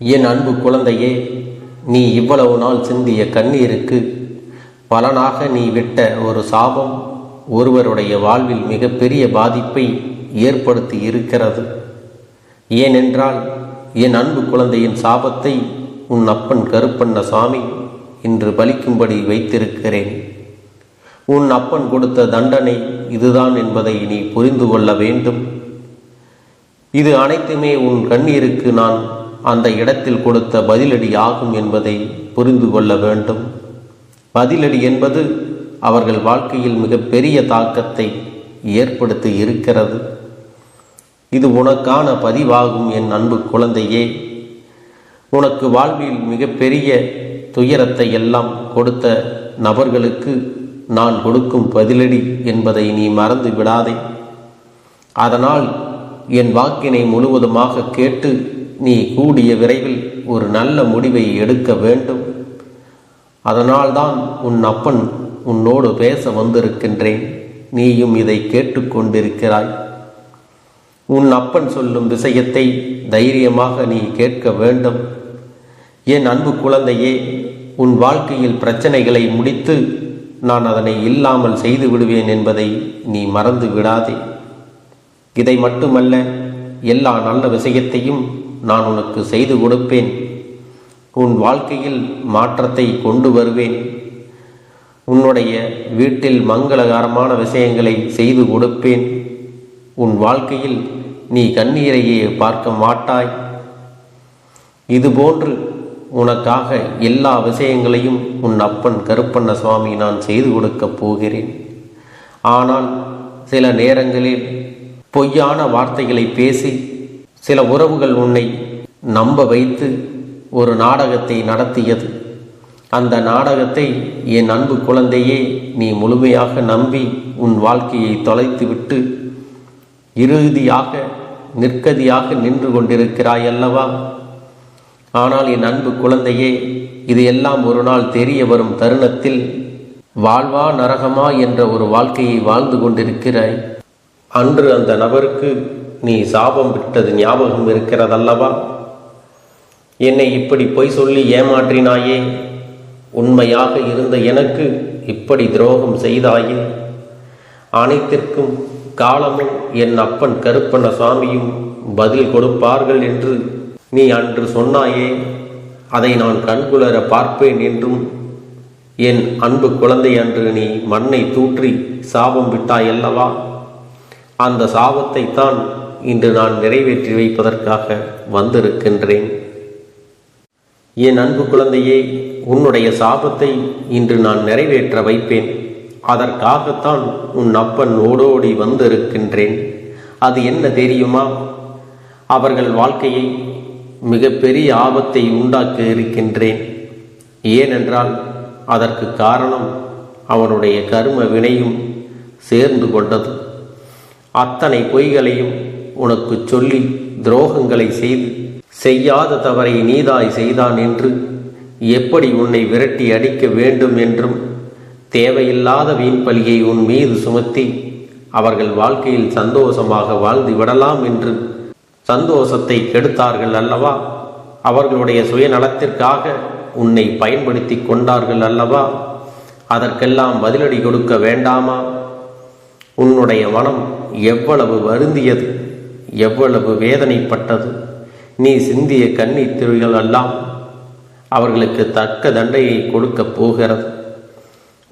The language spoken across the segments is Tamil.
என் அன்பு குழந்தையே, நீ இவ்வளவு நாள் சிந்திய கண்ணீருக்கு பலனாக நீ விட்ட ஒரு சாபம் ஒருவருடைய வாழ்வில் மிகப்பெரிய பாதிப்பை ஏற்படுத்தி இருக்கிறது. ஏனென்றால் என் அன்பு குழந்தையின் சாபத்தை உன் அப்பன் கருப்பண்ண சாமி இன்று பலிக்கும்படி வைத்திருக்கிறேன். உன் அப்பன் கொடுத்த தண்டனை இதுதான் என்பதை நீ புரிந்து கொள்ள வேண்டும். இது அனைத்துமே உன் கண்ணீருக்கு நான் அந்த இடத்தில் கொடுத்த பதிலடி ஆகும் என்பதை புரிந்து கொள்ள வேண்டும். பதிலடி என்பது அவர்கள் வாழ்க்கையில் மிகப்பெரிய தாக்கத்தை ஏற்படுத்தி இருக்கிறது. இது உனக்கான பதிவாகும் என் அன்பு குழந்தையே. உனக்கு வாழ்வில் மிகப்பெரிய துயரத்தை எல்லாம் கொடுத்த நபர்களுக்கு நான் கொடுக்கும் பதிலடி என்பதை நீ மறந்து விடாதே. அதனால் என் வாக்கினை முழுவதுமாக கேட்டு நீ கூடிய விரைவில் ஒரு நல்ல முடிவை எடுக்க வேண்டும். அதனால்தான் உன் அப்பன் உன்னோடு பேச வந்திருக்கின்றேன். நீயும் இதை கேட்டுக்கொண்டிருக்கிறாய். உன் அப்பன் சொல்லும் விஷயத்தை தைரியமாக நீ கேட்க வேண்டும். என் அன்பு குழந்தையே, உன் வாழ்க்கையில் பிரச்சனைகளை முடித்து நான் அதனை இல்லாமல் செய்து விடுவேன் என்பதை நீ மறந்து விடாதே. இதை மட்டுமல்ல, எல்லா நல்ல விஷயத்தையும் நான் உனக்கு செய்து கொடுப்பேன். உன் வாழ்க்கையில் மாற்றத்தை கொண்டு வருவேன். உன்னுடைய வீட்டில் மங்களகரமான விஷயங்களை செய்து கொடுப்பேன். உன் வாழ்க்கையில் நீ கண்ணீரையே பார்க்க மாட்டாய். இதுபோன்று உனக்காக எல்லா விஷயங்களையும் உன் அப்பன் கருப்பண்ண சுவாமி நான் செய்து கொடுக்கப் போகிறேன். ஆனால் சில நேரங்களில் பொய்யான வார்த்தைகளை பேசி சில உறவுகள் உன்னை நம்ப வைத்து ஒரு நாடகத்தை நடத்தியது. அந்த நாடகத்தை என் அன்பு குழந்தையே நீ முழுமையாக நம்பி உன் வாழ்க்கையை தொலைத்துவிட்டு இறுதியாக நிற்கதியாக நின்று கொண்டிருக்கிறாய் அல்லவா? ஆனால் என் அன்பு குழந்தையே, இது எல்லாம் ஒரு நாள் தெரிய வரும் தருணத்தில் வாழ்வா நரகமா என்ற ஒரு வாழ்க்கையை வாழ்ந்து கொண்டிருக்கிறாய். அன்று அந்த நபருக்கு நீ சாபம் விட்டது ஞாபகம் இருக்கிறதல்லவா? என்னை இப்படி பொய் சொல்லி ஏமாற்றினாயே, உண்மையாக இருந்த எனக்கு இப்படி துரோகம் செய்தாயே, அனைத்திற்கும் காலமும் என் அப்பன் கருப்பண்ண சுவாமியும் பதில் கொடுப்பார்கள் என்று நீ அன்று சொன்னாயே, அதை நான் கண்குளர பார்ப்பேன் என்றும் என் அன்பு குழந்தை அன்று நீ மண்ணை தூற்றி சாபம் விட்டாயல்லவா? அந்த சாபத்தை தான் இன்று நான் நிறைவேற்றி வைப்பதற்காக வந்திருக்கின்றேன். என் அன்பு குழந்தையே, உன்னுடைய சாபத்தை இன்று நான் நிறைவேற்ற வைப்பேன். அதற்காகத்தான் உன் அப்பன் ஓடோடி வந்திருக்கின்றேன். அது என்ன தெரியுமா? அவர்கள் வாழ்க்கையை மிகப்பெரிய ஆபத்தை உண்டாக்க இருக்கின்றேன். ஏனென்றால் அதற்கு காரணம் அவனுடைய கர்ம வினையும் சேர்ந்து கொண்டது. அத்தனை பொய்களையும் உனக்கு சொல்லி துரோகங்களை செய்து செய்யாத தவறை நீதாய் செய்தான் என்று எப்படி உன்னை விரட்டி அடிக்க வேண்டும் என்றும் தேவையில்லாத வீண்பலியை உன் மீது சுமத்தி அவர்கள் வாழ்க்கையில் சந்தோஷமாக வாழ்ந்து விடலாம் என்று சந்தோஷத்தை கெடுத்தார்கள் அல்லவா? அவர்களுடைய சுயநலத்திற்காக உன்னை பயன்படுத்தி கொண்டார்கள் அல்லவா? அதற்கெல்லாம் பதிலடி கொடுக்க வேண்டாமா? உன்னுடைய மனம் எவ்வளவு வருந்தியது, எவ்வளவு வேதனைப்பட்டது. நீ சிந்திய கண்ணீர் துளிகள் எல்லாம் அவர்களுக்கு தக்க தண்டையை கொடுக்கப் போகிறது.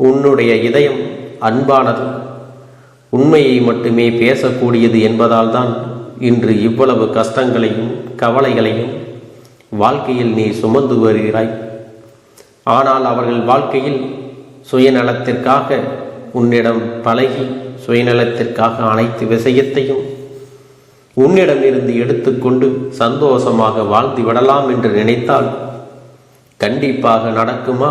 உன்னுடைய இதயம் அன்பானது, உண்மையை மட்டுமே பேசக்கூடியது என்பதால் தான் இன்று இவ்வளவு கஷ்டங்களையும் கவலைகளையும் வாழ்க்கையில் நீ சுமந்து வருகிறாய். ஆனால் அவர்கள் வாழ்க்கையில் சுயநலத்திற்காக உன்னிடம் பழகி சுயநலத்திற்காக அனைத்து விஷயத்தையும் உன்னிடமிருந்து எடுத்துக்கொண்டு சந்தோஷமாக வாழ்ந்து விடலாம் என்று நினைத்தால் கண்டிப்பாக நடக்குமா?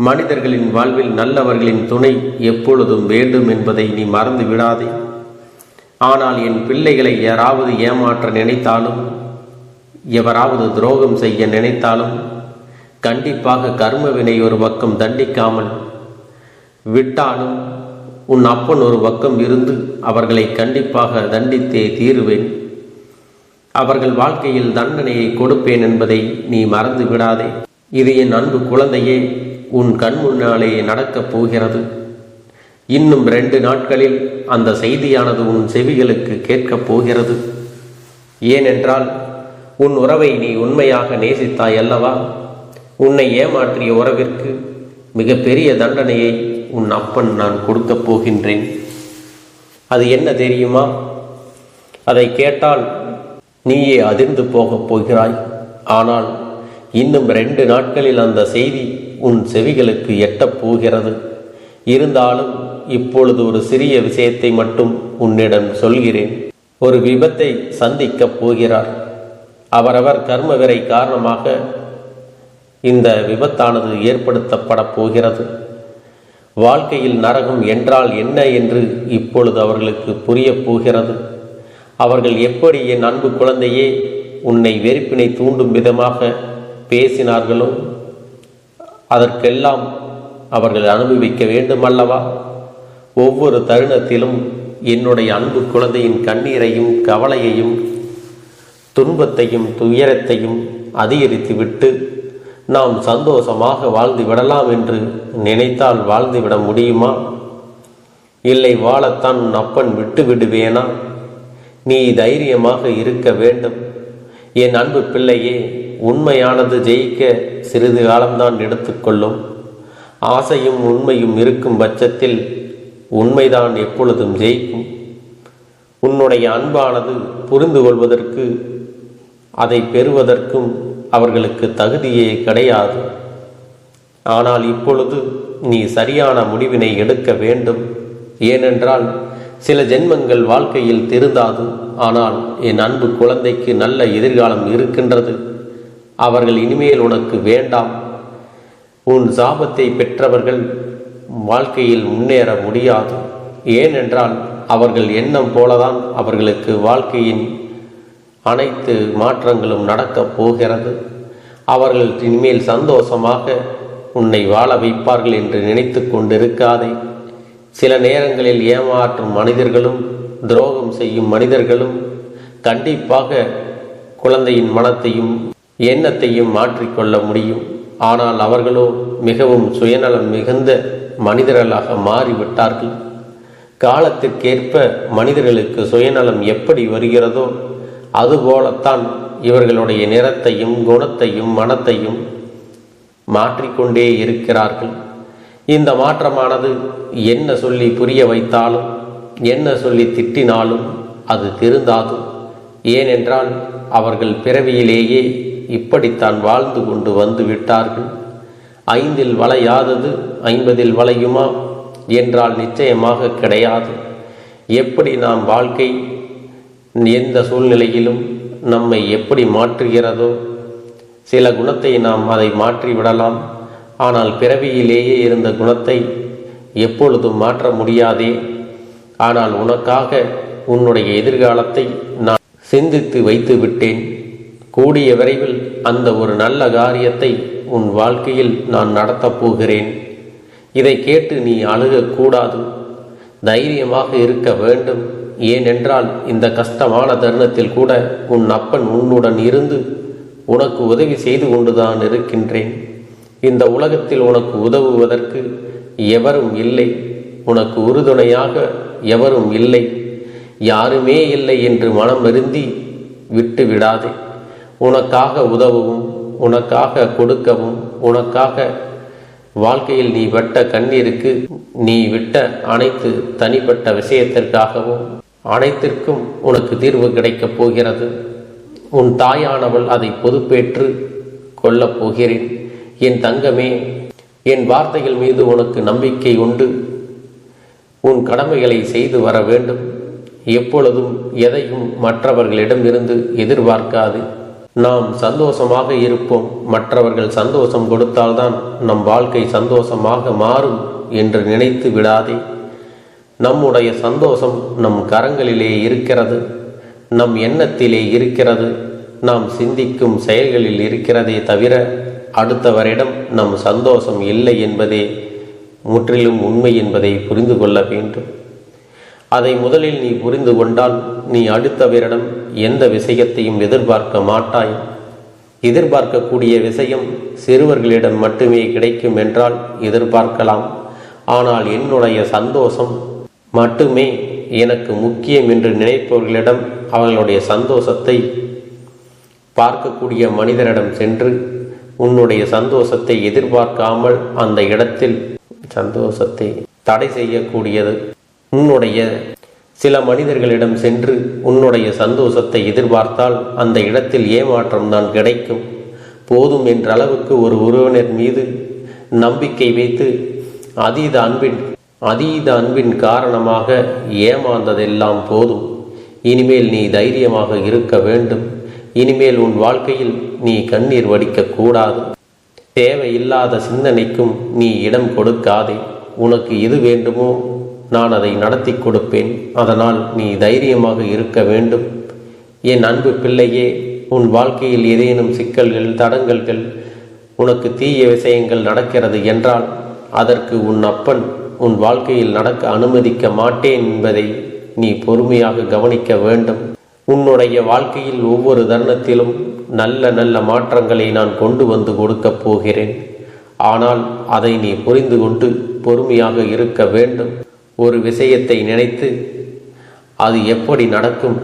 மனிதர்களின் வாழ்வில் நல்லவர்களின் துணை எப்பொழுதும் வேண்டும் என்பதை நீ மறந்து விடாதே. ஆனால் என் பிள்ளைகளை யாராவது ஏமாற்ற நினைத்தாலும், எவராவது துரோகம் செய்ய நினைத்தாலும் கண்டிப்பாக கர்மவினை ஒரு பக்கம் தண்டிக்காமல் விட்டாலும் உன் அப்பன் ஒரு பக்கம் இருந்து அவர்களை கண்டிப்பாக தண்டித்தே தீருவேன். அவர்கள் வாழ்க்கையில் தண்டனையை கொடுப்பேன் என்பதை நீ மறந்து விடாதே. இது என் அன்பு குழந்தையே, உன் கண் முன்னாலே நடக்கப் போகிறது. இன்னும் 2 நாட்களில் அந்த செய்தியானது உன் செவிகளுக்கு கேட்கப் போகிறது. ஏனென்றால் உன் உறவை நீ உண்மையாக நேசித்தாய் அல்லவா? உன்னை ஏமாற்றிய உறவிற்கு மிகப்பெரிய தண்டனையை உன் அப்பன் நான் கொடுக்கப் போகின்றேன். அது என்ன தெரியுமா? அதை கேட்டால் நீயே அதிர்ந்து போகப் போகிறாய். ஆனால் இன்னும் 2 நாட்களில் அந்த செய்தி உன் செவிகளுக்கு எட்டப் போகிறது. இருந்தாலும் இப்பொழுது ஒரு சிறிய விஷயத்தை மட்டும் உன்னிடம் சொல்கிறேன். ஒரு விபத்தை சந்திக்கப் போகிறார். அவரவர் கர்ம விரை காரணமாக இந்த விபத்தானது ஏற்படுத்தப்பட போகிறது. வாழ்க்கையில் நரகம் என்றால் என்ன என்று இப்பொழுது அவர்களுக்கு புரியப் போகிறது. அவர்கள் எப்படி என் அன்பு குழந்தையே உன்னை வெறுப்பினை தூண்டும் விதமாக பேசினார்களோ அதற்கெல்லாம் அவர்கள் அனுபவிக்க வேண்டுமல்லவா? ஒவ்வொரு தருணத்திலும் என்னுடைய அன்பு குழந்தையின் கண்ணீரையும் கவலையையும் துன்பத்தையும் துயரத்தையும் அதிகரித்துவிட்டு நாம் சந்தோஷமாக வாழ்ந்து விடலாம் என்று நினைத்தால் வாழ்ந்துவிட முடியுமா? இல்லை, வாழத்தான் உன் அப்பன் விட்டு விடுவேனா? நீ தைரியமாக இருக்க வேண்டும். என் அன்பு பிள்ளையே, உண்மையானது ஜெயிக்க சிறிது காலம்தான் எடுத்துக்கொள்ளும். ஆசையும் உண்மையும் இருக்கும் பட்சத்தில் உண்மைதான் எப்பொழுதும் ஜெயிக்கும். உன்னுடைய அன்பானது புரிந்து கொள்வதற்கு அதை பெறுவதற்கும் அவர்களுக்கு தகுதியே கிடையாது. ஆனால் இப்பொழுது நீ சரியான முடிவினை எடுக்க வேண்டும். ஏனென்றால் சில ஜென்மங்கள் வாழ்க்கையில் திருந்தாது. ஆனால் என் அன்பு குழந்தைக்கு நல்ல எதிர்காலம் இருக்கின்றது. அவர்கள் இனிமேல் உனக்கு வேண்டாம். உன் சாபத்தை பெற்றவர்கள் வாழ்க்கையில் முன்னேற முடியாது. ஏனென்றால் அவர்கள் எண்ணம் போலதான் அவர்களுக்கு வாழ்க்கையின் அனைத்து மாற்றங்களும் நடக்கப் போகிறது. அவர்கள் இனிமேல் சந்தோஷமாக உன்னை வாழ வைப்பார்கள் என்று நினைத்து கொண்டிருக்காதே. சில நேரங்களில் ஏமாற்றும் மனிதர்களும் துரோகம் செய்யும் மனிதர்களும் கண்டிப்பாக குழந்தையின் மனத்தையும் எண்ணத்தையும் மாற்றிக்கொள்ள முடியும். ஆனால் அவர்களோ மிகவும் சுயநலம் மிகுந்த மனிதர்களாக மாறிவிட்டார்கள். காலத்திற்கேற்ப மனிதர்களுக்கு சுயநலம் எப்படி வருகிறதோ அதுபோலத்தான் இவர்களுடைய நிறத்தையும் குணத்தையும் மனத்தையும் மாற்றிக்கொண்டே இருக்கிறார்கள். இந்த மாற்றமானது என்ன சொல்லி புரிய வைத்தாலும் என்ன சொல்லி திட்டினாலும் அது திருந்தாது. ஏனென்றால் அவர்கள் பிறவியிலேயே இப்படித்தான் வாழ்ந்து கொண்டு வந்து விட்டார்கள். 5இல் வளையாதது 50இல் வளையுமா என்றால் நிச்சயமாக கிடையாது. எப்படி நாம் வாழ்க்கை எந்த சூழ்நிலையிலும் நம்மை எப்படி மாற்றுகிறதோ சில குணத்தை நாம் அதை மாற்றிவிடலாம். ஆனால் பிறவியிலேயே இருந்த குணத்தை எப்பொழுதும் மாற்ற முடியாதே. ஆனால் உனக்காக உன்னுடைய எதிர்காலத்தை நான் சிந்தித்து வைத்து விட்டேன். கூடிய விரைவில் அந்த ஒரு நல்ல காரியத்தை உன் வாழ்க்கையில் நான் நடத்தப் போகிறேன். இதை கேட்டு நீ அழுகக்கூடாது, தைரியமாக இருக்க வேண்டும். ஏனென்றால் இந்த கஷ்டமான தருணத்தில் கூட உன் அப்பன் உன்னுடன் இருந்து உனக்கு உதவி செய்து கொண்டுதான் இருக்கின்றேன். இந்த உலகத்தில் உனக்கு உதவுவதற்கு எவரும் இல்லை. உனக்கு உறுதுணையாக எவரும் இல்லை. யாருமே இல்லை என்று மனம் வருந்தி விட்டு விடாதே. உனக்காக உதவவும் உனக்காக கொடுக்கவும் உனக்காக வாழ்க்கையில் நீ விட்ட கண்ணீருக்கு நீ விட்ட அனைத்து தனிப்பட்ட விஷயத்திற்காகவும் அனைத்திற்கும் உனக்கு தீர்வு கிடைக்கப் போகிறது. உன் தாயானவள் அதை பொறுப்பேற்று கொள்ளப் போகிறேன். என் தங்கமே, என் வார்த்தைகள் மீது உனக்கு நம்பிக்கை உண்டு. உன் கடமைகளை செய்து வர வேண்டும். எப்பொழுதும் எதையும் மற்றவர்களிடமிருந்து எதிர்பார்க்காது. நாம் சந்தோஷமாக இருப்போம். மற்றவர்கள் சந்தோஷம் கொடுத்தால்தான் நம் வாழ்க்கை சந்தோஷமாக மாறும் என்று நினைத்து விடாதே. நம்முடைய சந்தோஷம் நம் கரங்களிலே இருக்கிறது, நம் எண்ணத்திலே இருக்கிறது, நாம் சிந்திக்கும் செயல்களில் இருக்கிறதே தவிர அடுத்தவரிடம் நம் சந்தோஷம் இல்லை என்பதே முற்றிலும் உண்மை என்பதை புரிந்து கொள்ள வேண்டும். அதை முதலில் நீ புரிந்து கொண்டால் நீ அடுத்தவரிடம் எந்த விஷயத்தையும் எதிர்பார்க்க மாட்டாய். எதிர்பார்க்கக்கூடிய விஷயம் சிறுவர்களிடம் மட்டுமே கிடைக்கும் என்றால் எதிர்பார்க்கலாம். ஆனால் என்னுடைய சந்தோஷம் மட்டுமே எனக்கு முக்கியம் என்று நினைப்பவர்களிடம் அவர்களுடைய சந்தோஷத்தை பார்க்கக்கூடிய மனிதரிடம் சென்று உன்னுடைய சந்தோஷத்தை எதிர்பார்க்காமல் அந்த இடத்தில் சந்தோஷத்தை தடை செய்யக்கூடியது. உன்னுடைய சில மனிதர்களிடம் சென்று உன்னுடைய சந்தோஷத்தை எதிர்பார்த்தால் அந்த இடத்தில் ஏமாற்றம் தான் கிடைக்கும். போதும் என்ற அளவுக்கு ஒரு உறவினர் மீது நம்பிக்கை வைத்து அதீத அன்பின் காரணமாக ஏமாந்ததெல்லாம் போதும். இனிமேல் நீ தைரியமாக இருக்க வேண்டும். இனிமேல் உன் வாழ்க்கையில் நீ கண்ணீர் வடிக்க கூடாது. தேவையில்லாத சிந்தனைக்கும் நீ இடம் கொடுக்காதே. உனக்கு எது வேண்டுமோ நான் அதை நடத்தி கொடுப்பேன். அதனால் நீ தைரியமாக இருக்க வேண்டும். என் அன்பு பிள்ளையே, உன் வாழ்க்கையில் ஏதேனும் சிக்கல்கள், தடங்கல்கள், உனக்கு தீய விஷயங்கள் நடக்கிறது என்றால் அதற்கு உன் அப்பன் உன் வாழ்க்கையில் நடக்க அனுமதிக்க மாட்டேன் என்பதை நீ பொறுமையாக கவனிக்க வேண்டும். உன்னுடைய வாழ்க்கையில் ஒவ்வொரு தருணத்திலும் நல்ல நல்ல மாற்றங்களை நான் கொண்டு வந்து கொடுக்கப் போகிறேன். ஆனால் அதை நீ புரிந்து கொண்டு பொறுமையாக இருக்க வேண்டும். ஒரு விஷயத்தை நினைத்து அது எப்படி நடக்கும்,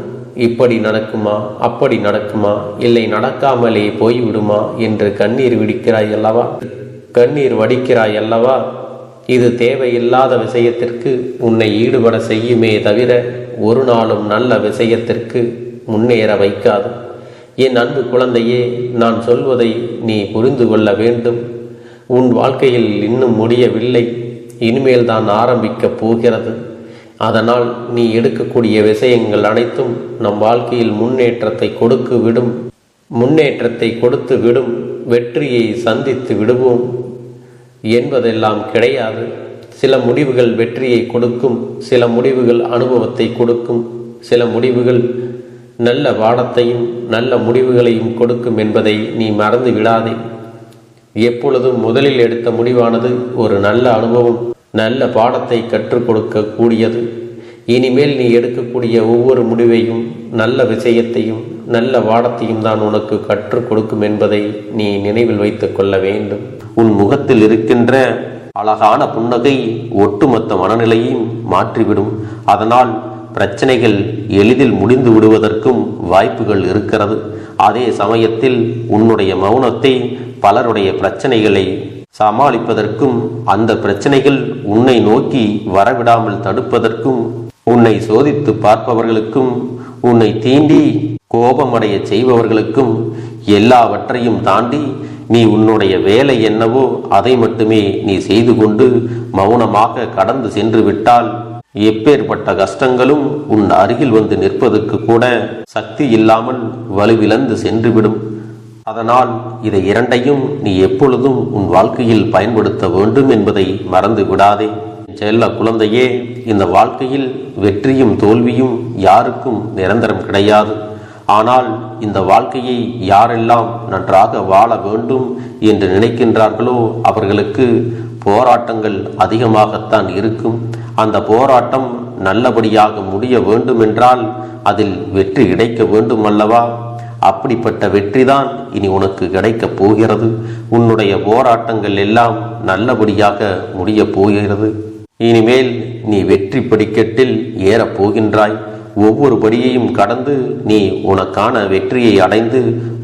இப்படி நடக்குமா, அப்படி நடக்குமா, இல்லை நடக்காமலே போய்விடுமா என்று கண்ணீர் வடிக்கிறாய் அல்லவா? இது தேவையில்லாத விஷயத்திற்கு உன்னை ஈடுபட செய்யுமே தவிர ஒரு நாளும் நல்ல விஷயத்திற்கு முன்னேற வைக்காது. என் அன்பு குழந்தையே, நான் சொல்வதை நீ புரிந்து கொள்ள வேண்டும். உன் வாழ்க்கையில் இன்னும் முடியவில்லை, இனிமேல் தான் ஆரம்பிக்கப் போகிறது. அதனால் நீ எடுக்கக்கூடிய விஷயங்கள் அனைத்தும் நம் வாழ்க்கையில் முன்னேற்றத்தை கொடுத்து விடும். வெற்றியை சந்தித்து விடுவோம் என்பதெல்லாம் கிடையாது. சில முடிவுகள் வெற்றியை கொடுக்கும், சில முடிவுகள் அனுபவத்தை கொடுக்கும், சில முடிவுகள் நல்ல பாடத்தையும் நல்ல முடிவுகளையும் கொடுக்கும் என்பதை நீ மறந்து விடாதே. எப்பொழுதும் முதலில் எடுத்த முடிவானது ஒரு நல்ல அனுபவம், நல்ல பாடத்தை கற்றுக் கொடுக்க கூடியது. இனிமேல் நீ எடுக்கக்கூடிய ஒவ்வொரு முடிவையும் நல்ல விஷயத்தையும் நல்ல பாடத்தையும் தான் உனக்கு கற்றுக் கொடுக்கும் என்பதை நீ நினைவில் வைத்துக் கொள்ள வேண்டும். உன் முகத்தில் இருக்கின்ற அழகான புன்னகை ஒட்டுமொத்த மனநிலையும் மாற்றிவிடும். அதனால் பிரச்சனைகள் எளிதில் முடிந்து விடுவதற்கும் வாய்ப்புகள் இருக்கிறது. அதே சமயத்தில் உன்னுடைய மௌனத்தை பலருடைய பிரச்சனைகளை சமாளிப்பதற்கும், அந்த பிரச்சனைகள் உன்னை நோக்கி வரவிடாமல் தடுப்பதற்கும், உன்னை சோதித்து பார்ப்பவர்களுக்கும், உன்னை தீண்டி கோபமடைய செய்பவர்களுக்கும் எல்லாவற்றையும் தாண்டி நீ உன்னுடைய வேலை என்னவோ அதை மட்டுமே நீ செய்து கொண்டு மௌனமாக கடந்து சென்று விட்டால் எப்பேற்பட்ட கஷ்டங்களும் உன் அருகில் வந்து நிற்பதற்கு கூட சக்தி இல்லாமல் வலுவிழந்து சென்றுவிடும். அதனால் இதை இரண்டையும் நீ எப்பொழுதும் உன் வாழ்க்கையில் பயன்படுத்த வேண்டும் என்பதை மறந்து விடாதே. செல்ல குழந்தையே, இந்த வாழ்க்கையில் வெற்றியும் தோல்வியும் யாருக்கும் நிரந்தரம் கிடையாது. ஆனால் இந்த வாழ்க்கையை யாரெல்லாம் நன்றாக வாழ வேண்டும் என்று நினைக்கின்றார்களோ அவர்களுக்கு போராட்டங்கள் அதிகமாகத்தான் இருக்கும். அந்த போராட்டம் நல்லபடியாக முடிய வேண்டுமென்றால் அதில் வெற்றி கிடைக்க வேண்டும் அல்லவா? அப்படிப்பட்ட வெற்றிதான் இனி உனக்கு கிடைக்கப் போகிறது. உன்னுடைய போராட்டங்கள் எல்லாம் நல்லபடியாக முடியப் போகிறது. இனிமேல் நீ வெற்றி படிக்கட்டில் ஏறப் போகின்றாய். ஒவ்வொரு படியையும் கடந்து நீ உனக்கான வெற்றியை அடைந்து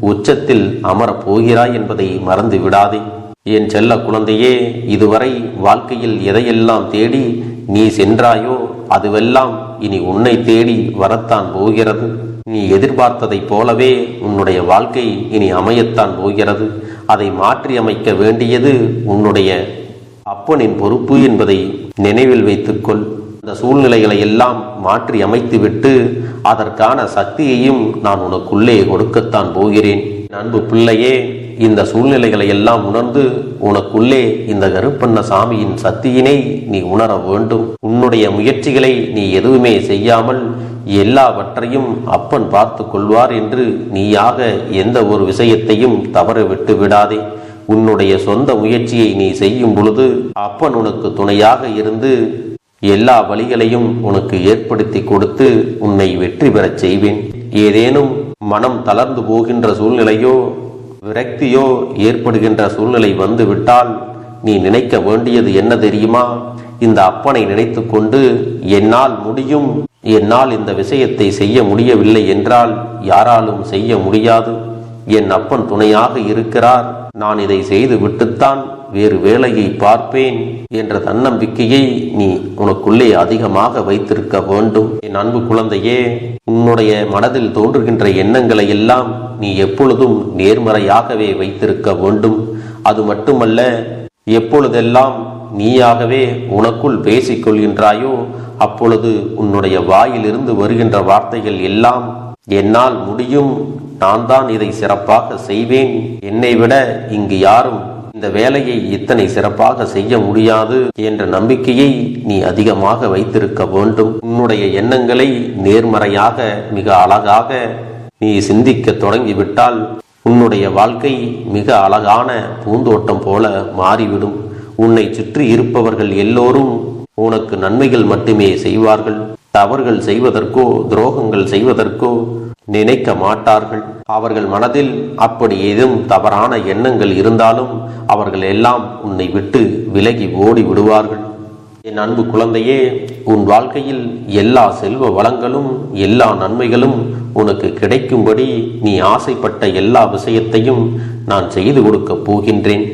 உச்சத்தில் அமரப் போகிறாய் என்பதை மறந்து விடாதே. என் செல்ல குழந்தையே, இதுவரை வாழ்க்கையில் எதையெல்லாம் தேடி நீ சென்றாயோ அதுவெல்லாம் இனி உன்னை தேடி வரத்தான் போகிறது. நீ எதிர்பார்த்ததைப் போலவே உன்னுடைய வாழ்க்கை இனி அமையத்தான் போகிறது. அதை மாற்றி அமைக்க வேண்டியது உன்னுடைய அப்பனின் பொறுப்பு என்பதை நினைவில் வைத்துக்கொள். அந்த சூழ்நிலைகளை எல்லாம் மாற்றி அமைத்துவிட்டு அதற்கான சக்தியையும் நான் உனக்குள்ளே கொடுக்கத்தான் போகிறேன். அன்பு பிள்ளையே, இந்த சூழ்நிலைகளை எல்லாம் உணர்ந்து உனக்குள்ளே இந்த கருப்பண்ண சாமியின் சக்தியினை நீ உணர வேண்டும். உன்னுடைய முயற்சிகளை நீ எதுவுமே செய்யாமல் எல்லாவற்றையும் அப்பன் பார்த்து கொள்வார் என்று நீயாக எந்த ஒரு விஷயத்தையும் தவற விட்டு விடாதே. உன்னுடைய சொந்த முயற்சியை நீ செய்யும் பொழுது அப்பன் உனக்கு துணையாக இருந்து எல்லா வழிகளையும் உனக்கு ஏற்படுத்தி கொடுத்து உன்னை வெற்றி பெறச் செய்வேன். ஏதேனும் மனம் தளர்ந்து போகின்ற சூழ்நிலையோ விரக்தியோ ஏற்படுகின்ற சூழ்நிலை வந்துவிட்டால் நீ நினைக்க வேண்டியது என்ன தெரியுமா? இந்த அப்பனை நினைத்து கொண்டு என்னால் முடியும், என்னால் இந்த விஷயத்தை செய்ய முடியவில்லை என்றால் யாராலும் செய்ய முடியாது, என் அப்பன் துணையாக இருக்கிறார், நான் இதை செய்து விட்டுத்தான் வேறு வேலையை பார்ப்பேன் என்ற தன்னம்பிக்கையை நீ உனக்குள்ளே அதிகமாக வைத்திருக்க வேண்டும். என் அன்பு குழந்தையே, உன்னுடைய மனதில் தோன்றுகின்ற எண்ணங்களை எல்லாம் நீ எப்பொழுதும் நேர்மறையாகவே வைத்திருக்க வேண்டும். அது மட்டுமல்ல, எப்பொழுதெல்லாம் நீயாகவே உனக்குள் பேசிக்கொள்கின்றாயோ அப்பொழுது உன்னுடைய வாயிலிருந்து வருகின்ற வார்த்தைகள் எல்லாம் என்னால் முடியும், நான் தான் இதை சிறப்பாக செய்வேன், என்னை விட இங்கு யாரும் இந்த வேலையை இத்தனை சிறப்பாக செய்ய முடியாது என்ற நம்பிக்கையை நீ அதிகமாக வைத்திருக்க வேண்டும். உன்னுடைய எண்ணங்களை நேர்மறையாக மிக அழகாக நீ சிந்திக்க தொடங்கிவிட்டால் உன்னுடைய வாழ்க்கை மிக அழகான பூந்தோட்டம் போல மாறிவிடும். உன்னை சுற்றி இருப்பவர்கள் எல்லோரும் உனக்கு நன்மைகள் மட்டுமே செய்வார்கள். தவறுகள் செய்வதற்கோ துரோகங்கள் செய்வதற்கோ நினைக்க மாட்டார்கள். அவர்கள் மனதில் அப்படி ஏதும் தவறான எண்ணங்கள் இருந்தாலும் அவர்கள் எல்லாம் உன்னை விட்டு விலகி ஓடி விடுவார்கள். என் அன்பு குழந்தையே, உன் வாழ்க்கையில் எல்லா செல்வ வளங்களும் எல்லா நன்மைகளும் உனக்கு கிடைக்கும்படி நீ ஆசைப்பட்ட எல்லா விஷயத்தையும் நான் செய்து கொடுக்கப் போகின்றேன்.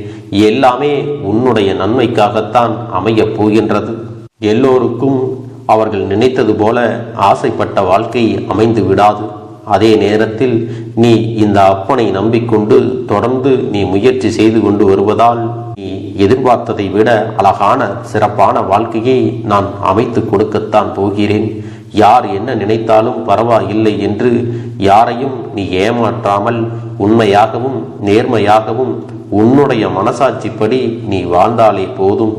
எல்லாமே உன்னுடைய நன்மைக்காகத்தான் அமையப் போகின்றது. எல்லோருக்கும் அவர்கள் நினைத்தது போல ஆசைப்பட்ட வாழ்க்கை அமைந்து விடாது. அதே நேரத்தில் நீ இந்த அப்பனை நம்பிக்கொண்டு தொடர்ந்து நீ முயற்சி செய்து கொண்டு வருவதால் நீ எதிர்பார்த்ததை விட அழகான சிறப்பான வாழ்க்கையை நான் அமைத்து கொடுக்கத்தான் போகிறேன். யார் என்ன நினைத்தாலும் பரவாயில்லை என்று யாரையும் நீ ஏமாற்றாமல் உண்மையாகவும் நேர்மையாகவும் உன்னுடைய மனசாட்சிப்படி நீ வாழ்ந்தாலே போதும்.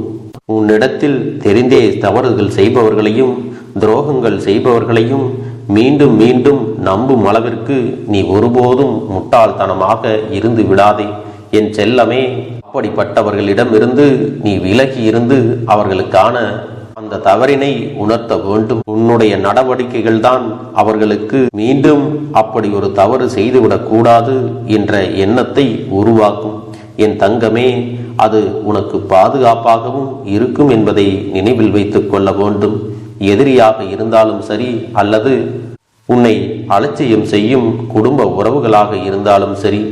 உன்னிடத்தில் தெரிந்தே தவறுகள் செய்பவர்களையும் துரோகங்கள் செய்பவர்களையும் மீண்டும் மீண்டும் நம்பும் அளவிற்கு நீ ஒருபோதும் முட்டாள்தனமாக இருந்து விடாதே. என் செல்லமே, அப்படிப்பட்டவர்களிடமிருந்து நீ விலகி இருந்து அவர்களுக்கான அந்த தவறினை உணர்த்த வேண்டும். உன்னுடைய நடவடிக்கைகள் தான் அவர்களுக்கு மீண்டும் அப்படி ஒரு தவறு செய்துவிடக் கூடாது என்ற எண்ணத்தை உருவாக்கும். என் தங்கமே, அது உனக்கு பாதுகாப்பாகவும் இருக்கும் என்பதை நினைவில் வைத்துக் கொள்ள வேண்டும். எதிரியாக இருந்தாலும் சரி அல்லது உன்னை அலட்சியம் செய்யும் குடும்ப உறவுகளாக இருந்தாலும் சரி,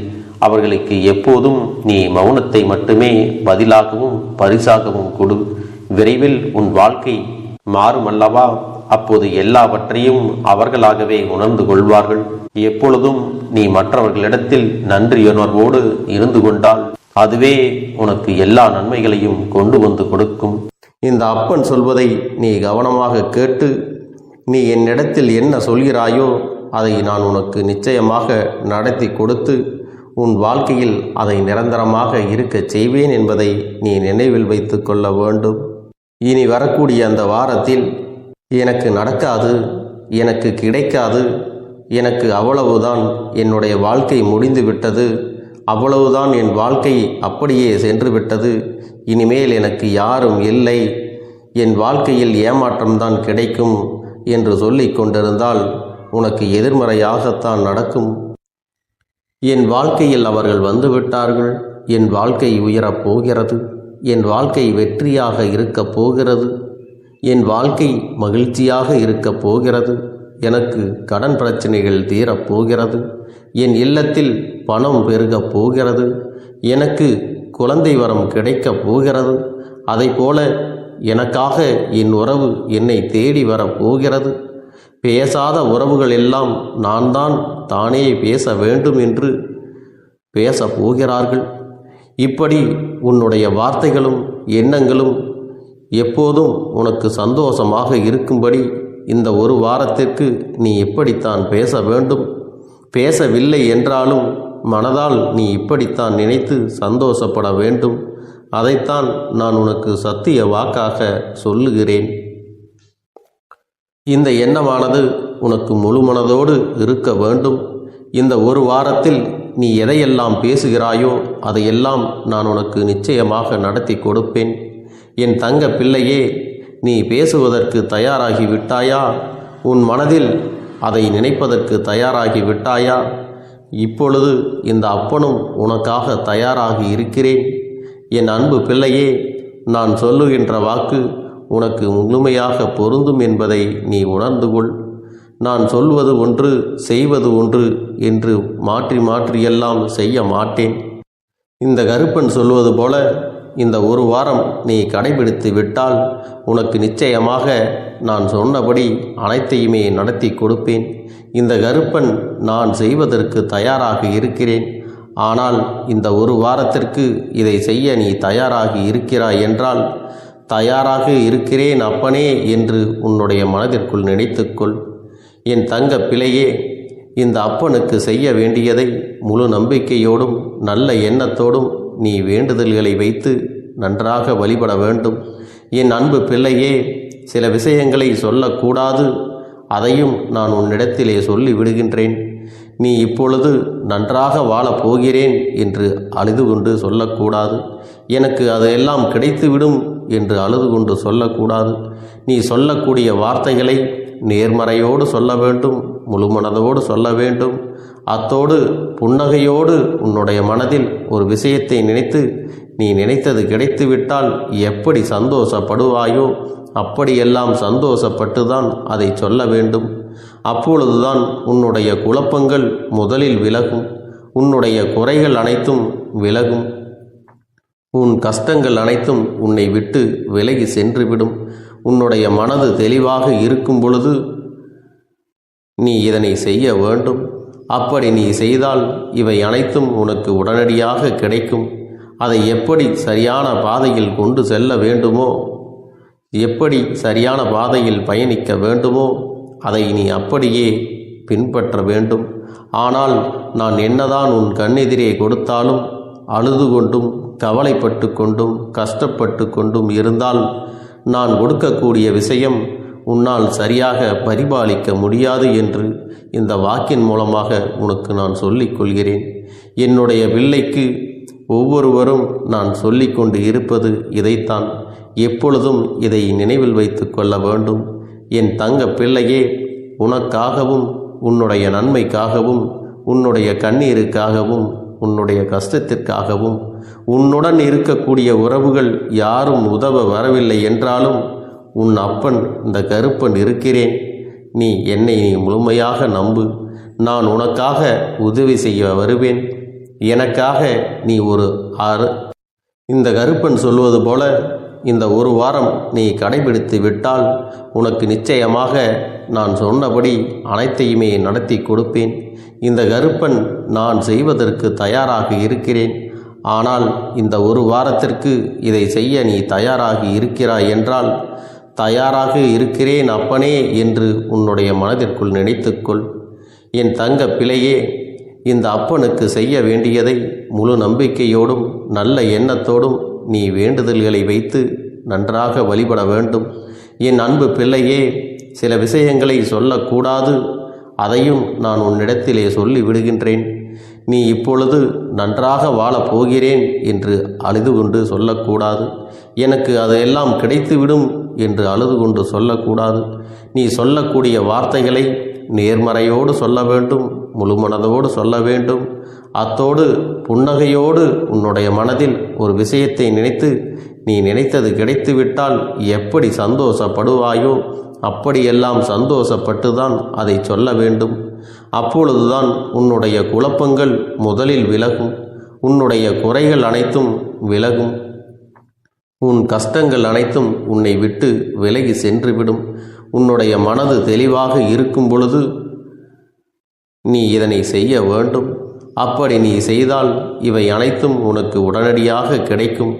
அவர்களுக்கு எப்போதும் நீ மௌனத்தை மட்டுமே பதிலாகவும் பரிசாகவும் கொடு. விரைவில் உன் வாழ்க்கை மாறுமல்லவா? அப்போது எல்லாவற்றையும் அவர்களாகவே உணர்ந்து கொள்வார்கள். எப்பொழுதும் நீ மற்றவர்களிடத்தில் நன்றியுணர்வோடு இருந்து கொண்டால் அதுவே உனக்கு எல்லா நன்மைகளையும் கொண்டு வந்து கொடுக்கும். இந்த அப்பன் சொல்வதை நீ கவனமாக கேட்டு நீ என்னிடத்தில் என்ன சொல்கிறாயோ அதை நான் உனக்கு நிச்சயமாக நடத்தி கொடுத்து உன் வாழ்க்கையில் அதை நிரந்தரமாக இருக்கச் செய்வேன் என்பதை நீ நினைவில் வைத்து கொள்ள வேண்டும். இனி வரக்கூடிய அந்த வாரத்தில் எனக்கு நடக்காது, எனக்கு கிடைக்காது, எனக்கு அவ்வளவுதான், என்னுடைய வாழ்க்கை முடிந்து விட்டது, அவ்வளவுதான், என் வாழ்க்கை அப்படியே சென்று விட்டது, இனிமேல் எனக்கு யாரும் இல்லை, என் வாழ்க்கையில் ஏமாற்றம்தான் கிடைக்கும் என்று சொல்லிக் கொண்டிருந்தால் உனக்கு எதிர்மறையாகத்தான் நடக்கும். என் வாழ்க்கையில் அவர்கள் வந்துவிட்டார்கள், என் வாழ்க்கை உயரப் போகிறது, என் வாழ்க்கை வெற்றியாக இருக்கப் போகிறது, என் வாழ்க்கை மகிழ்ச்சியாக இருக்கப் போகிறது, எனக்கு கடன் பிரச்சனைகள் தீரப்போகிறது, என் இல்லத்தில் பணம் பெருகப் போகிறது, எனக்கு குழந்தை வரம் கிடைக்கப் போகிறது, அதைப்போல எனக்காக என் உறவு என்னை தேடி வரப்போகிறது, பேசாத உறவுகள் எல்லாம் நான் தான் தானே பேச வேண்டும் என்று பேசப் போகிறார்கள். இப்படி உன்னுடைய வார்த்தைகளும் எண்ணங்களும் எப்போதும் உனக்கு சந்தோஷமாக இருக்கும்படி இந்த ஒரு வாரத்திற்கு நீ இப்படித்தான் பேச வேண்டும். பேசவில்லை என்றாலும் மனதால் நீ இப்படித்தான் நினைத்து சந்தோஷப்பட வேண்டும். அதைத்தான் நான் உனக்கு சத்திய வாக்காக சொல்லுகிறேன். இந்த எண்ணமானது உனக்கு முழு மனதோடு இருக்க வேண்டும். இந்த ஒரு வாரத்தில் நீ எதையெல்லாம் பேசுகிறாயோ அதையெல்லாம் நான் உனக்கு நிச்சயமாக நடத்தி கொடுப்பேன். என் தங்க பிள்ளையே, நீ பேசுவதற்கு தயாராகி விட்டாயா? உன் மனதில் அதை நினைப்பதற்கு தயாராகி விட்டாயா? இப்பொழுது இந்த அப்பனும் உனக்காக தயாராகி இருக்கிறேன். என் அன்பு பிள்ளையே, நான் சொல்லுகின்ற வாக்கு உனக்கு முழுமையாக பொருந்தும் என்பதை நீ உணர்ந்து கொள். நான் சொல்வது ஒன்று செய்வது ஒன்று என்று மாற்றி மாற்றியெல்லாம் செய்ய மாட்டேன். இந்த கருப்பன் சொல்வது போல இந்த ஒரு வாரம் நீ கடைபிடித்து விட்டால் உனக்கு நிச்சயமாக நான் சொன்னபடி அனைத்தையுமே நடத்தி கொடுப்பேன். இந்த கருப்பன் நான் செய்வதற்கு தயாராக இருக்கிறேன். ஆனால் இந்த ஒரு வாரத்திற்கு இதை செய்ய நீ தயாராகி இருக்கிறாய் என்றால், தயாராக இருக்கிறேன் அப்பனே என்று உன்னுடைய மனதிற்குள் நினைத்துக்கொள். என் தங்க பிள்ளையே, இந்த அப்பனுக்கு செய்ய வேண்டியதை முழு நம்பிக்கையோடும் நல்ல எண்ணத்தோடும் நீ வேண்டுதல்களை வைத்து நன்றாக வழிபட வேண்டும். என் அன்பு பிள்ளையே, சில விஷயங்களை சொல்லக்கூடாது, அதையும் நான் உன்னிடத்திலே சொல்லி விடுகின்றேன். நீ இப்பொழுது நன்றாக வாழப் போகிறேன் என்று அழுது கொண்டு சொல்லக்கூடாது. எனக்கு அதையெல்லாம் கிடைத்துவிடும் என்று அழுது கொண்டு சொல்லக்கூடாது. நீ சொல்லக்கூடிய வார்த்தைகளை நேர்மறையோடு சொல்ல வேண்டும், முழுமனதோடு சொல்ல வேண்டும். அத்தோடு புன்னகையோடு உன்னுடைய மனதில் ஒரு விஷயத்தை நினைத்து நீ நினைத்தது கிடைத்துவிட்டால் எப்படி சந்தோஷப்படுவாயோ அப்படியெல்லாம் சந்தோஷப்பட்டுதான் அதை சொல்ல வேண்டும். அப்பொழுதுதான் உன்னுடைய குழப்பங்கள் முதலில் விலகும், உன்னுடைய குறைகள் அனைத்தும் விலகும், உன் கஷ்டங்கள் அனைத்தும் உன்னை விட்டு விலகி சென்றுவிடும். உன்னுடைய மனது தெளிவாக இருக்கும் பொழுது நீ இதனை செய்ய வேண்டும். அப்படி நீ செய்தால் இவை அனைத்தும் உனக்கு உடனடியாக கிடைக்கும். அதை எப்படி சரியான பாதையில் கொண்டு செல்ல வேண்டுமோ, எப்படி சரியான பாதையில் பயணிக்க வேண்டுமோ அதை நீ அப்படியே பின்பற்ற வேண்டும். ஆனால் நான் என்னதான் உன் கண்ணெதிரே கொடுத்தாலும் அழுது கொண்டும் கவலைப்பட்டு கொண்டும் கஷ்டப்பட்டு கொண்டும் இருந்தால் நான் கொடுக்கக்கூடிய விஷயம் உன்னால் சரியாக பரிபாலிக்க முடியாது என்று இந்த வாக்கின் மூலமாக உனக்கு நான் சொல்லிக் கொள்கிறேன். என்னுடைய பிள்ளைக்கு ஒவ்வொருவரும் நான் சொல்லிக்கொண்டு இருப்பது இதைத்தான். எப்பொழுதும் இதை நினைவில் வைத்து கொள்ள வேண்டும். என் தங்க பிள்ளையே, உனக்காகவும் உன்னுடைய நன்மைக்காகவும் உன்னுடைய கண்ணீருக்காகவும் உன்னுடைய கஷ்டத்திற்காகவும் உன்னுடன் இருக்கக்கூடிய உறவுகள் யாரும் உதவ வரவில்லை என்றாலும் உன் அப்பன் இந்த கருப்பன் இருக்கிறேன். நீ என்னை முழுமையாக நம்பு. நான் உனக்காக உதவி செய்ய வருவேன். எனக்காக நீ ஒரு இந்த கருப்பன் சொல்வது போல இந்த ஒரு வாரம் நீ கடைபிடித்து விட்டால் உனக்கு நிச்சயமாக நான் சொன்னபடி அனைத்தையுமே நடத்தி கொடுப்பேன். இந்த கருப்பன் நான் செய்வதற்கு தயாராக இருக்கிறேன். ஆனால் இந்த ஒரு வாரத்திற்கு இதை செய்ய நீ தயாராகி இருக்கிறாய் என்றால், தயாராக இருக்கிறேன் அப்பனே என்று உன்னுடைய மனதிற்குள் நினைத்துக்கொள். என் தங்க பிள்ளையே, இந்த அப்பனுக்கு செய்ய வேண்டியதை முழு நம்பிக்கையோடும் நல்ல எண்ணத்தோடும் நீ வேண்டுதல்களை வைத்து நன்றாக வழிபட வேண்டும். என் அன்பு பிள்ளையே, சில விஷயங்களை சொல்லக்கூடாது, அதையும் நான் உன்னிடத்திலே சொல்லி விடுகின்றேன். நீ இப்பொழுது நன்றாக வாழப் போகிறேன் என்று அழுது கொண்டு சொல்லக்கூடாது. எனக்கு அதையெல்லாம் கிடைத்துவிடும் என்று அழுது கொண்டு சொல்லக்கூடாது. நீ சொல்லக்கூடிய வார்த்தைகளை நேர்மறையோடு சொல்ல வேண்டும், முழுமனதோடு சொல்ல வேண்டும். அத்தோடு புன்னகையோடு உன்னுடைய மனதில் ஒரு விஷயத்தை நினைத்து நீ நினைத்தது கிடைத்துவிட்டால் எப்படி சந்தோஷப்படுவாயோ அப்படியெல்லாம் சந்தோஷப்பட்டுதான் அதை சொல்ல வேண்டும். அப்பொழுதுதான் உன்னுடைய குழப்பங்கள் முதலில் விலகும், உன்னுடைய குறைகள் அனைத்தும் விலகும், உன் கஷ்டங்கள் அனைத்தும் உன்னை விட்டு விலகி சென்றுவிடும். உன்னுடைய மனது தெளிவாக இருக்கும் பொழுது நீ இதனை செய்ய வேண்டும். அப்படி நீ செய்தால் இவை அனைத்தும் உனக்கு உடனடியாக கிடைக்கும்.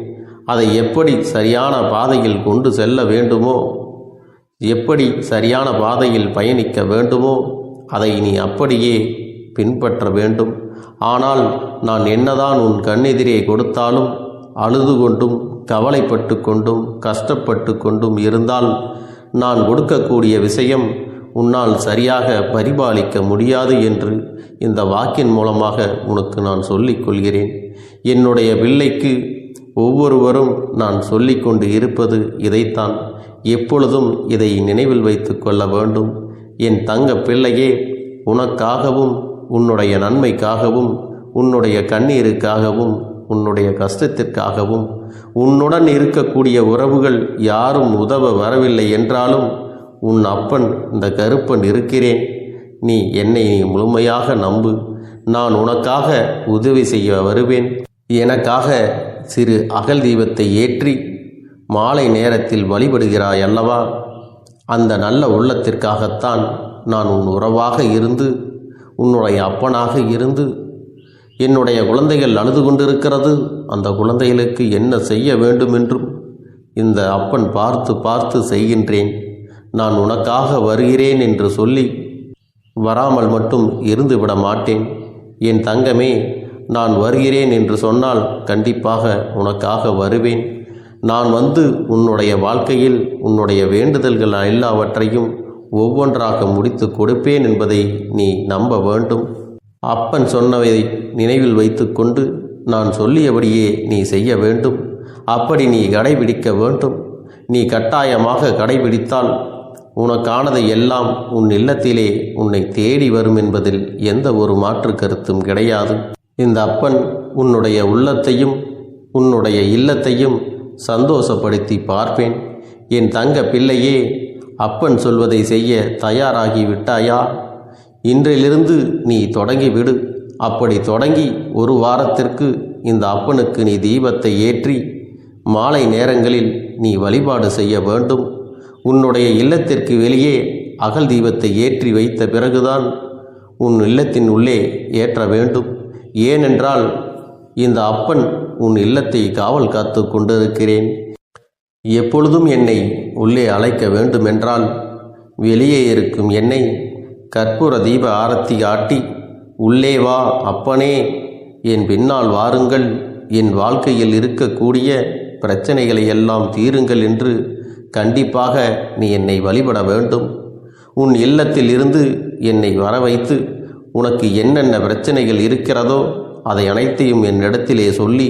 அதை எப்படி சரியான பாதையில் கொண்டு செல்ல வேண்டுமோ, எப்படி சரியான பாதையில் பயணிக்க வேண்டுமோ அதை நீ அப்படியே பின்பற்ற வேண்டும். ஆனால் நான் என்னதான் உன் கண்ணெதிரே கொடுத்தாலும் அழுது கொண்டும் கவலைப்பட்டு கொண்டும் கஷ்டப்பட்டு கொண்டும் இருந்தால் நான் கொடுக்கக்கூடிய விஷயம் உன்னால் சரியாக பரிபாலிக்க முடியாது என்று இந்த வாக்கின் மூலமாக உனக்கு நான் சொல்லிக் கொள்கிறேன். என்னுடைய பிள்ளைக்கு ஒவ்வொருவரும் நான் சொல்லிக்கொண்டு இருப்பது இதைத்தான். எப்பொழுதும் இதை நினைவில் வைத்து கொள்ள வேண்டும். என் தங்க பிள்ளையே, உனக்காகவும் உன்னுடைய நன்மைக்காகவும் உன்னுடைய கண்ணீருக்காகவும் உன்னுடைய கஷ்டத்திற்காகவும் உன்னுடன் இருக்கக்கூடிய உறவுகள் யாரும் உதவ வரவில்லை என்றாலும் உன் அப்பன் இந்த கருப்பன் இருக்கிறேன். நீ என்னை முழுமையாக நம்பு. நான் உனக்காக உதவி செய்ய வருவேன். எனக்காக சிறு அகல் தீபத்தை ஏற்றி மாலை நேரத்தில் வழிபடுகிறாய் அல்லவா? அந்த நல்ல உள்ளத்திற்காகத்தான் நான் உன் உறவாக இருந்து உன்னுடைய அப்பனாக இருந்து என்னுடைய குழந்தைகள் அழுது கொண்டிருக்கிறது, அந்த குழந்தைகளுக்கு என்ன செய்ய வேண்டும் என்றும் இந்த அப்பன் பார்த்து பார்த்து செய்கின்றேன். நான் உனக்காக வருகிறேன் என்று சொல்லி வராமல் மட்டும் இருந்து விட மாட்டேன். என் தங்கமே, நான் வருகிறேன் என்று சொன்னால் கண்டிப்பாக உனக்காக வருவேன். நான் வந்து உன்னுடைய வாழ்க்கையில் உன்னுடைய வேண்டுதல்கள் எல்லாவற்றையும் ஒவ்வொன்றாக முடித்து கொடுப்பேன் என்பதை நீ நம்ப வேண்டும். அப்பன் சொன்னவை நினைவில் வைத்து கொண்டு நான் சொல்லியபடியே நீ செய்ய வேண்டும். அப்படி நீ கடைபிடிக்க வேண்டும். நீ கட்டாயமாக கடைபிடித்தால் உனக்கானதை எல்லாம் உன் இல்லத்திலே உன்னை தேடி வரும் என்பதில் எந்த ஒரு மாற்று கருத்தும் கிடையாது. இந்த அப்பன் உன்னுடைய உள்ளத்தையும் உன்னுடைய இல்லத்தையும் சந்தோஷப்படுத்தி பார்ப்பேன். என் தங்க பிள்ளையே, அப்பன் சொல்வதை செய்ய தயாராகி விட்டாயா? இன்றிலிருந்து நீ தொடங்கிவிடு. அப்படி தொடங்கி ஒரு வாரத்திற்கு இந்த அப்பனுக்கு நீ தீபத்தை ஏற்றி மாலை நேரங்களில் நீ வழிபாடு செய்ய வேண்டும். உன்னுடைய இல்லத்திற்கு வெளியே அகல் தீபத்தை ஏற்றி வைத்த பிறகுதான் உன் இல்லத்தின் உள்ளே ஏற்ற வேண்டும். ஏனென்றால் இந்த அப்பன் உன் இல்லத்தை காவல் காத்து கொண்டிருக்கிறேன். எப்பொழுதும் என்னை உள்ளே அழைக்க வேண்டுமென்றால் வெளியே இருக்கும் என்னை கற்பூர தீப ஆரத்தி காட்டி உள்ளே வா அப்பனே, என் பின்னால் வாருங்கள், என் வாழ்க்கையில் இருக்கக்கூடிய பிரச்சனைகளை எல்லாம் தீருங்கள் என்று கண்டிப்பாக நீ என்னை வழிபட வேண்டும். உன் இல்லத்தில் இருந்து என்னை வர வைத்து உனக்கு என்னென்ன பிரச்சனைகள் இருக்கிறதோ அதை அனைத்தையும் என்னிடத்திலே சொல்லி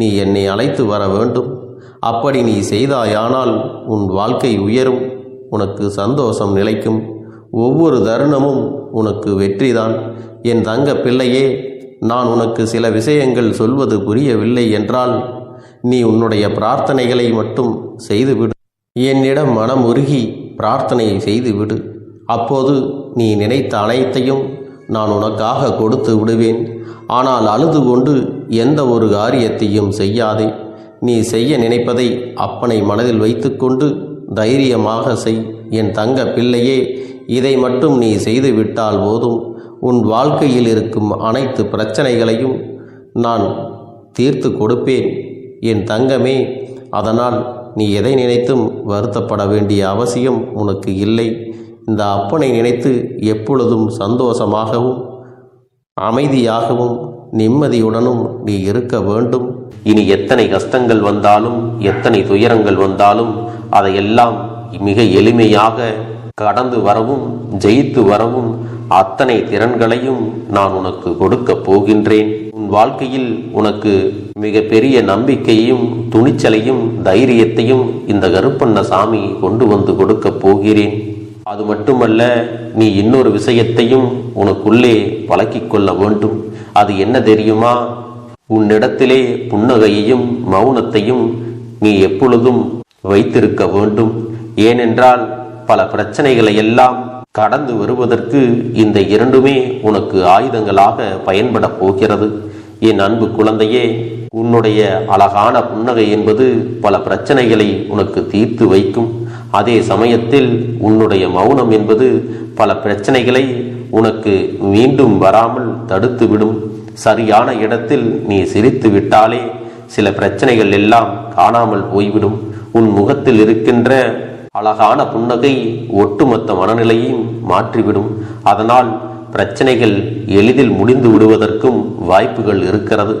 நீ என்னை அழைத்து வர வேண்டும். அப்படி நீ செய்தாயானால் உன் வாழ்க்கை உயரும், உனக்கு சந்தோஷம் நிலைக்கும், ஒவ்வொரு தருணமும் உனக்கு வெற்றிதான். என் தங்க பிள்ளையே, நான் உனக்கு சில விஷயங்கள் சொல்வது புரியவில்லை என்றால் நீ உன்னுடைய பிரார்த்தனைகளை மட்டும் செய்துவிடு. என்னிடம் மனம் உருகி பிரார்த்தனையை செய்துவிடு. அப்போது நீ நினைத்த அனைத்தையும் நான் உனக்காக கொடுத்து விடுவேன். ஆனால் அழுது கொண்டு எந்த ஒரு காரியத்தையும் செய்யாதே. நீ செய்ய நினைப்பதை அப்பனை மனதில் வைத்துக்கொண்டு தைரியமாக செய். என் தங்க பிள்ளையே, இதை மட்டும் நீ செய்துவிட்டால் போதும். உன் வாழ்க்கையில் இருக்கும் அனைத்து பிரச்சனைகளையும் நான் தீர்த்து கொடுப்பேன் என் தங்கமே. அதனால் நீ எதை நினைத்தும் வருத்தப்பட வேண்டிய அவசியம் உனக்கு இல்லை. இந்த அப்பனை நினைத்து எப்பொழுதும் சந்தோஷமாகவும் அமைதியாகவும் நிம்மதியுடனும் நீ இருக்க வேண்டும். இனி எத்தனை கஷ்டங்கள் வந்தாலும் எத்தனை துயரங்கள் வந்தாலும் அதையெல்லாம் மிக எளிமையாக கடந்து வரவும் ஜெயித்து வரவும் அத்தனை திறன்களையும் நான் உனக்கு கொடுக்க போகின்றேன். உன் வாழ்க்கையில் உனக்கு மிக பெரிய நம்பிக்கையையும் துணிச்சலையும் தைரியத்தையும் இந்த கருப்பண்ண சாமி கொண்டு வந்து கொடுக்க போகிறேன். அது மட்டுமல்ல, நீ இன்னொரு விஷயத்தையும் உனக்குள்ளே பழக்கிக் கொள்ள வேண்டும். அது என்ன தெரியுமா? உன்னிடத்திலே புன்னகையையும் மௌனத்தையும் நீ எப்பொழுதும் வைத்திருக்க வேண்டும். ஏனென்றால் பல பிரச்சனைகளை எல்லாம் கடந்து வருவதற்கு இந்த இரண்டுமே உனக்கு ஆயுதங்களாக பயன்பட போகிறது. என் அன்பு குழந்தையே, உன்னுடைய அழகான புன்னகை என்பது பல பிரச்சனைகளை உனக்கு தீர்த்து வைக்கும். அதே சமயத்தில் உன்னுடைய மௌனம் என்பது பல பிரச்சனைகளை உனக்கு மீண்டும் வராமல் தடுத்துவிடும். சரியான இடத்தில் நீ சிரித்து விட்டாலே சில பிரச்சனைகள் எல்லாம் காணாமல் போய்விடும். உன் முகத்தில் இருக்கின்ற அழகான புன்னகை ஒட்டுமொத்த மனநிலையையும் மாற்றிவிடும். அதனால் பிரச்சனைகள் எளிதில் முடிந்து விடுவதற்கும் வாய்ப்புகள் இருக்கிறது.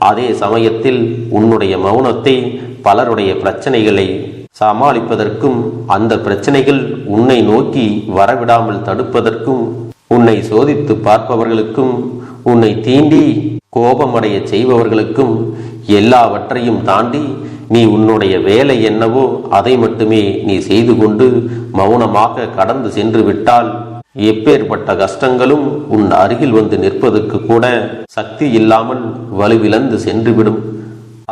அதே சமயத்தில் உன்னுடைய மௌனத்தை பலருடைய பிரச்சனைகளை சமாளிப்பதற்கும் அந்த பிரச்சனைகள் உன்னை நோக்கி வரவிடாமல் தடுப்பதற்கும் உன்னை சோதித்து பார்ப்பவர்களுக்கும் உன்னை தீண்டி கோபமடைய செய்பவர்களுக்கும் எல்லாவற்றையும் தாண்டி நீ உன்னுடைய வேலை என்னவோ அதை மட்டுமே நீ செய்து கொண்டு மௌனமாக கடந்து சென்று விட்டால் எப்பேற்பட்ட கஷ்டங்களும் உன் அருகில் வந்து நிற்பதற்கு கூட சக்தி இல்லாமல் வலுவிழந்து சென்றுவிடும்.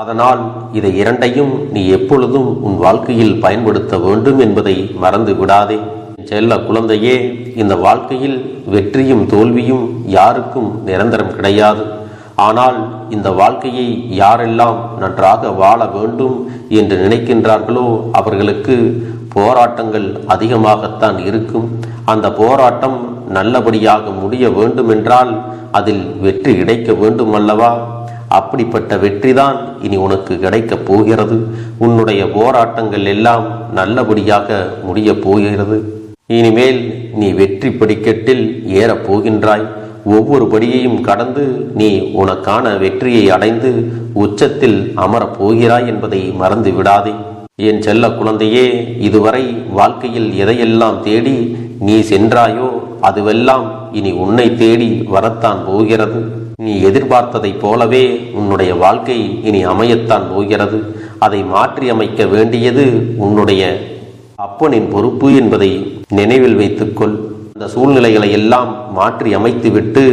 அதனால் இதை இரண்டையும் நீ எப்பொழுதும் உன் வாழ்க்கையில் பயன்படுத்த வேண்டும் என்பதை மறந்து விடாதே. செல்ல குழந்தையே, இந்த வாழ்க்கையில் வெற்றியும் தோல்வியும் யாருக்கும் நிரந்தரம் கிடையாது. ஆனால் இந்த வாழ்க்கையை யாரெல்லாம் நன்றாக வாழ வேண்டும் என்று நினைக்கின்றார்களோ அவர்களுக்கு போராட்டங்கள் அதிகமாகத்தான் இருக்கும். அந்த போராட்டம் நல்லபடியாக முடிய வேண்டுமென்றால் அதில் வெற்றி கிடைக்க வேண்டும் அல்லவா? அப்படிப்பட்ட வெற்றிதான் இனி உனக்கு கிடைக்கப் போகிறது. உன்னுடைய போராட்டங்கள் எல்லாம் நல்லபடியாக முடிய போகிறது. இனிமேல் நீ வெற்றி படிக்கட்டில் ஏறப் போகின்றாய். ஒவ்வொரு படியையும் கடந்து நீ உனக்கான வெற்றியை அடைந்து உச்சத்தில் அமரப் போகிறாய் என்பதை மறந்து விடாதே. என் செல்ல குழந்தையே, இதுவரை வாழ்க்கையில் எதையெல்லாம் தேடி நீ சென்றாயோ அதுவெல்லாம் இனி உன்னை தேடி வரத்தான் போகிறது. நீ எதிர்பார்த்ததைப் போலவே உன்னுடைய வாழ்க்கை இனி அமையத்தான் போகிறது. அதை மாற்றி அமைக்க வேண்டியது உன்னுடைய அப்பனின் பொறுப்பு என்பதை நினைவில் வைத்துக்கொள். அந்த சூழ்நிலைகளை எல்லாம் மாற்றி அமைத்துவிட்டு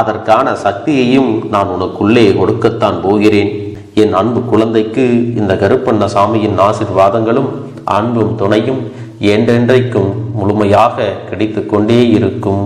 அதற்கான சக்தியையும் நான் உனக்குள்ளே கொடுக்கத்தான் போகிறேன். என் அன்பு குழந்தைக்கு இந்த கருப்பண்ணசாமியின் ஆசீர்வாதங்களும் அன்பும் துணையும் என்றென்றைக்கும் முழுமையாக கிடைத்து கொண்டே இருக்கும்.